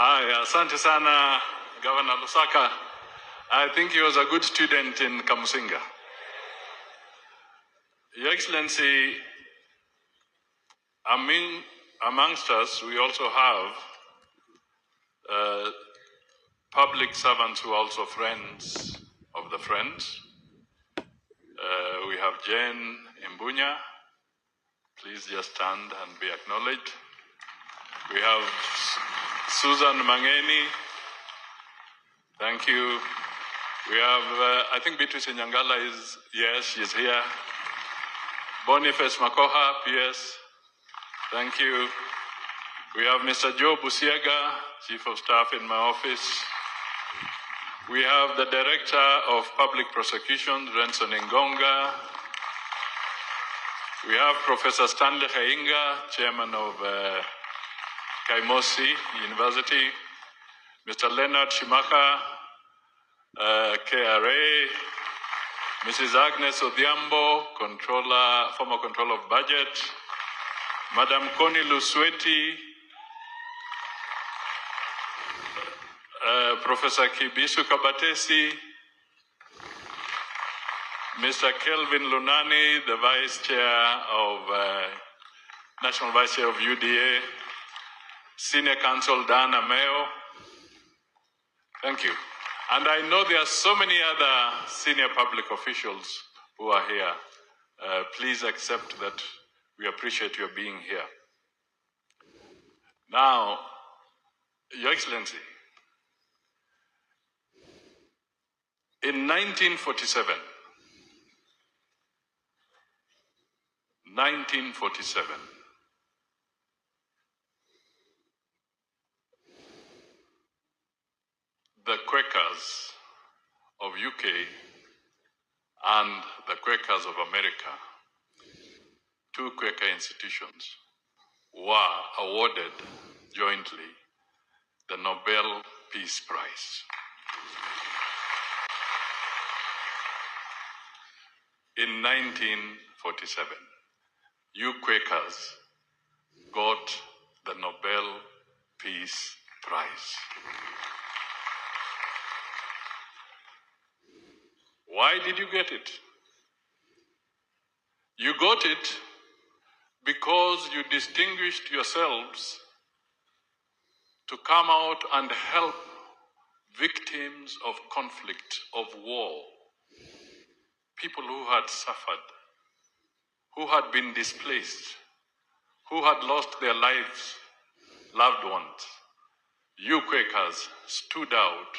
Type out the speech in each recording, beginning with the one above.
Asante sana, Governor Lusaka. I think he was a good student in Kamusinga. Your Excellency, amongst us, we also have public servants who are also friends of the friends. We have Jane Imbunya. Please just stand and be acknowledged. We have Susan Mangeni. Thank you. We have, I think Beatrice Nyangala is, yes, she's here. Boniface Makoha, PS. Thank you. We have Mr. Joe Busiega, Chief of Staff in my office. We have the Director of Public Prosecutions, Renson Ngonga. We have Professor Stanley Khainga, Chairman of Kaimosi University. Mr. Leonard Shimaka, KRA. Mrs. Agnes Odhiambo, former Controller of Budget. Madam Connie Lusweti. Professor Kibisu Kabatesi. Mr. Kelvin Lunani, the Vice Chair of, National Vice Chair of UDA. Senior Counsel Dana Mayo. Thank you. And I know there are so many other senior public officials who are here. Please accept that we appreciate your being here. Now, Your Excellency, in 1947, the Quakers of UK and the Quakers of America, two Quaker institutions, were awarded jointly the Nobel Peace Prize. In 1947, you Quakers got the Nobel Peace Prize. Why did you get it? You got it because you distinguished yourselves to come out and help victims of conflict, of war, people who had suffered, who had been displaced, who had lost their lives, loved ones. You Quakers stood out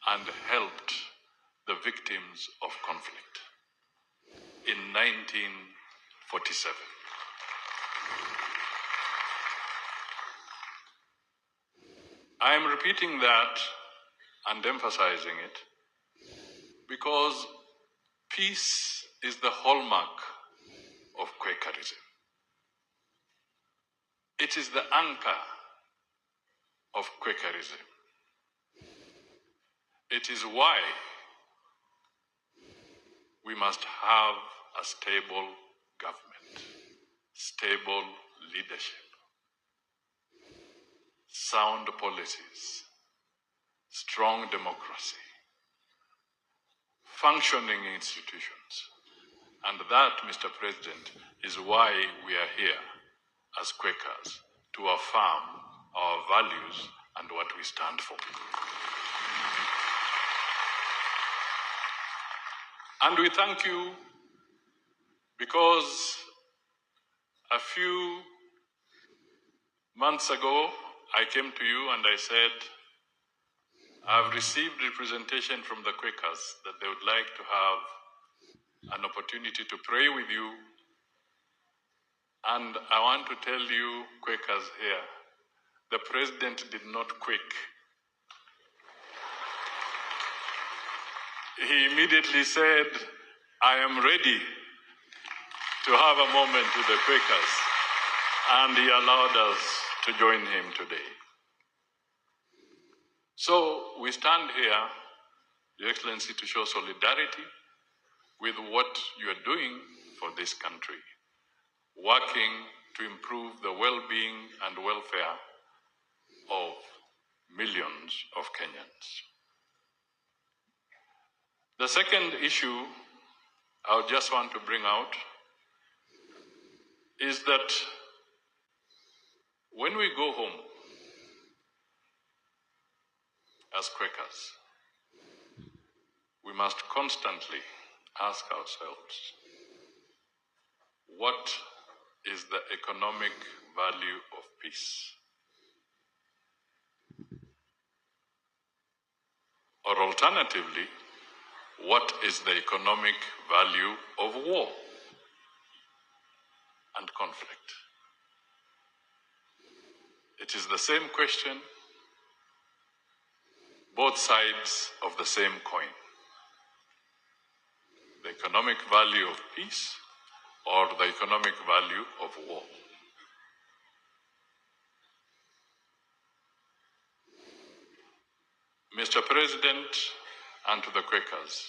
and helped the victims of conflict in 1947. I am repeating that and emphasizing it because peace is the hallmark of Quakerism. It is the anchor of Quakerism. It is why we must have a stable government, stable leadership, sound policies, strong democracy, functioning institutions. And that, Mr. President, is why we are here as Quakers, to affirm our values and what we stand for. And we thank you because a few months ago, I came to you and I said, I've received representation from the Quakers that they would like to have an opportunity to pray with you. And I want to tell you, Quakers here, the President did not quake. He immediately said, I am ready to have a moment with the Quakers. And he allowed us to join him today. So we stand here, Your Excellency, to show solidarity with what you are doing for this country, working to improve the well-being and welfare of millions of Kenyans. The second issue I just want to bring out is that when we go home as Quakers, we must constantly ask ourselves, what is the economic value of peace? Or alternatively, what is the economic value of war and conflict? It is the same question, both sides of the same coin. The economic value of peace or the economic value of war. Mr. President, and to the Quakers,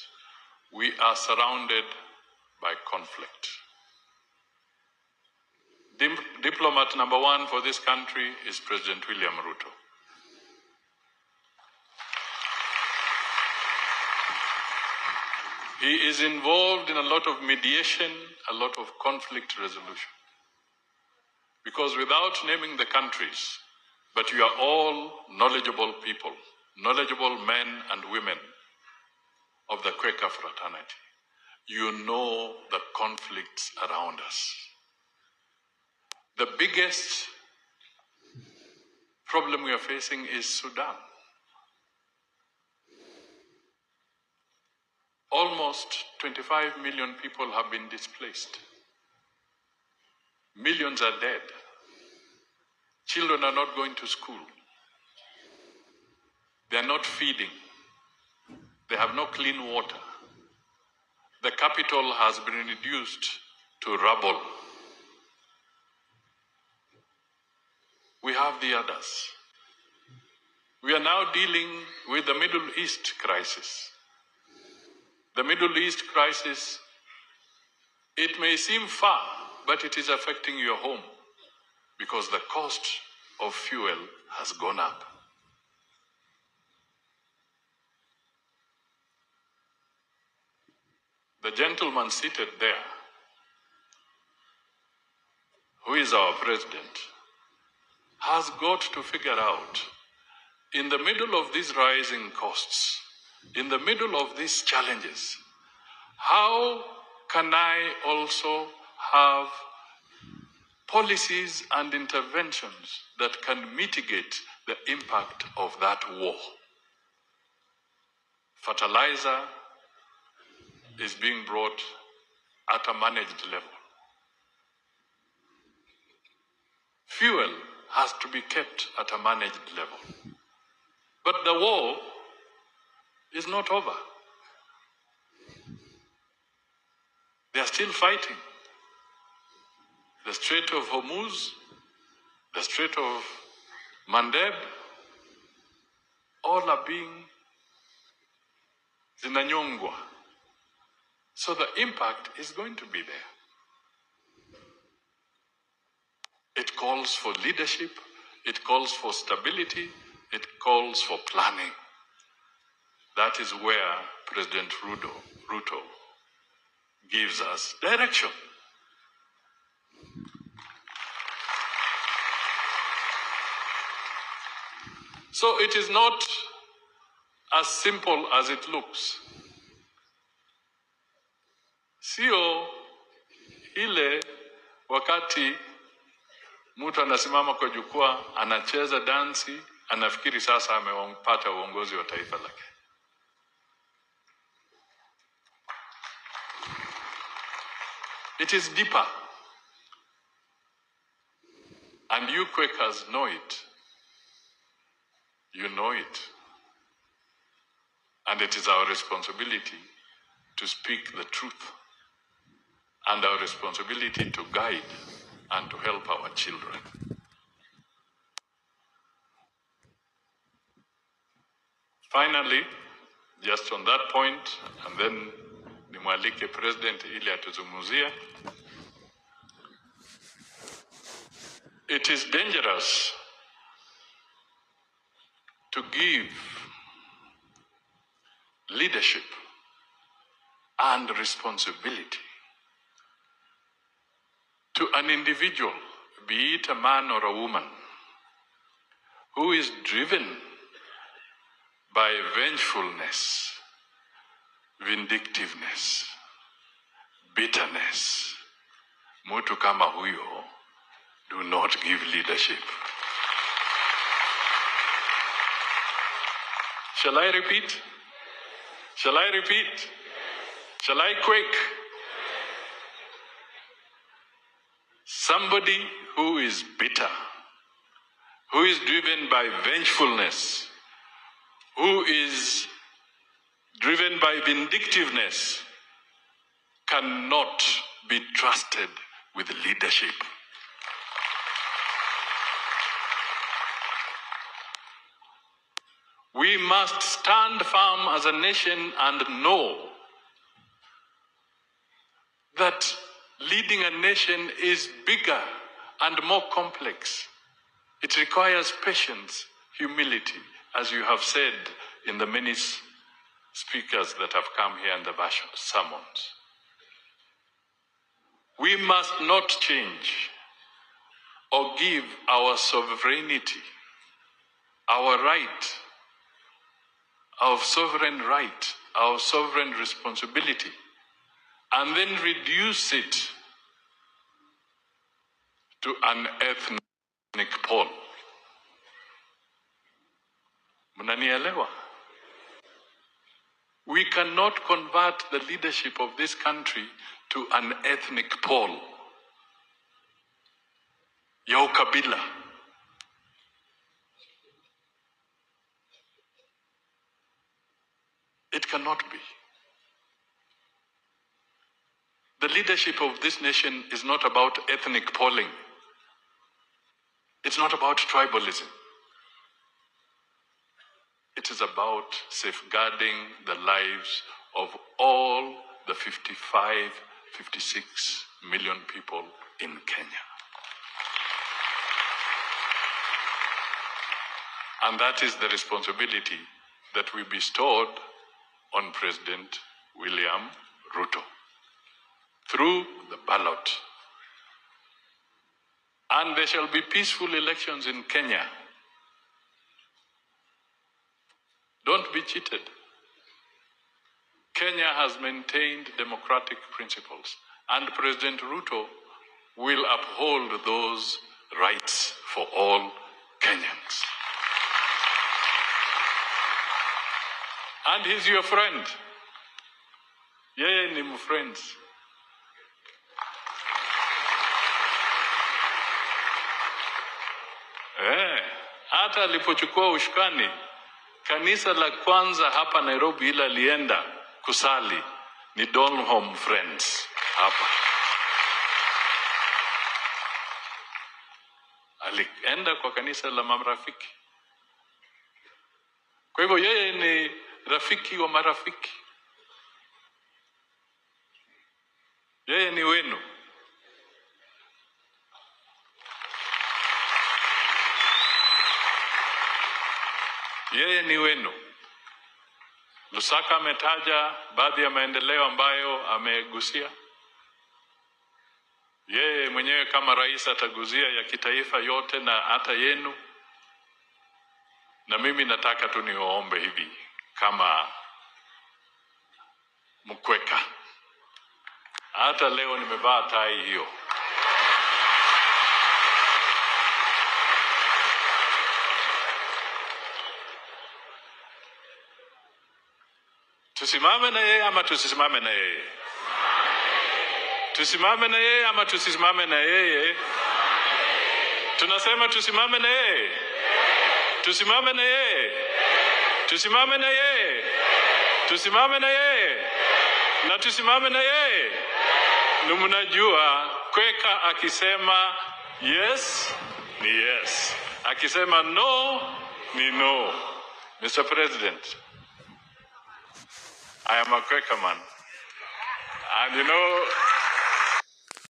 we are surrounded by conflict. Diplomat number one for this country is President William Ruto. He is involved in a lot of mediation, a lot of conflict resolution. Because without naming the countries, but you are all knowledgeable people, knowledgeable men and women of the Quaker fraternity. You know the conflicts around us. The biggest problem we are facing is Sudan. Almost 25 million people have been displaced. Millions are dead. Children are not going to school. They are not feeding. They have no clean water. The capital has been reduced to rubble. We have the others. We are now dealing with the Middle East crisis. The Middle East crisis, it may seem far, but it is affecting your home because the cost of fuel has gone up. The gentleman seated there, who is our president, has got to figure out, in the middle of these rising costs, in the middle of these challenges, how can I also have policies and interventions that can mitigate the impact of that war? Fertilizer is being brought at a managed level. Fuel has to be kept at a managed level. But the war is not over. They are still fighting. The Strait of Hormuz, the Strait of Mandeb, all are being zinanyongwa. So the impact is going to be there. It calls for leadership, it calls for stability, it calls for planning. That is where President Ruto gives us direction. So it is not as simple as it looks. Sio ile wakati mtu anasimama kwa jukwaa, anacheza dansi, anafikiri sasa amepata uongozi wa taifa lake. It is deeper. And you Quakers know it. You know it. And it is our responsibility to speak the truth and our responsibility to guide and to help our children. Finally, just on that point, and then nimwalike President ili atuzungumzie. It is dangerous to give leadership and responsibility to an individual, be it a man or a woman, who is driven by vengefulness, vindictiveness, bitterness. Mtu kama huyo, do not give leadership. Shall I repeat? Shall I repeat? Shall I quake? Somebody who is bitter, who is driven by vengefulness, who is driven by vindictiveness, cannot be trusted with leadership. We must stand firm as a nation and know that leading a nation is bigger and more complex. It requires patience, humility, as you have said in the many speakers that have come here in the sermons. We must not change or give our sovereignty, our right, our sovereign right, our sovereign responsibility, and then reduce it to an ethnic pole. Mnanielewa? We cannot convert the leadership of this country to an ethnic pole. Ya ukabila. It cannot be. The leadership of this nation is not about ethnic polling. It's not about tribalism. It is about safeguarding the lives of all the 55, 56 million people in Kenya. And that is the responsibility that we bestowed on President William Ruto through the ballot. And there shall be peaceful elections in Kenya. Don't be cheated. Kenya has maintained democratic principles, and President Ruto will uphold those rights for all Kenyans. And he's your friend. Yeye ni friends. Hata alipochukua ushukani, kanisa la kwanza hapa Nairobi ila alienda kusali ni Donholm Friends hapa. Alienda kwa kanisa la marafiki. Kwa hivyo yeye ni rafiki wa marafiki. Yeye ni wenu. Yeye ni wenu. Lusaka ametaja baadhi ya maendeleo ambayo amegusia. Yeye mwenyewe kama rais ataguzia ya kitaifa yote na hata yenu. Na mimi nataka tu niwaombe hivi kama mkweka. Hata leo nimevaa tai hiyo. Tusimame na yeye ama tusisimame na yeye? Tusimame na yeye ama tusisimame na yeye? Tunasema tusimame na yeye. Tusimame na yeye. Tusimame na yeye. Tusimame na yeye. Na tusimame na yeye. Mnajua kweka akisema yes ni yes. Akisema no ni no. Mr. President, I am a Quaker man. And you know,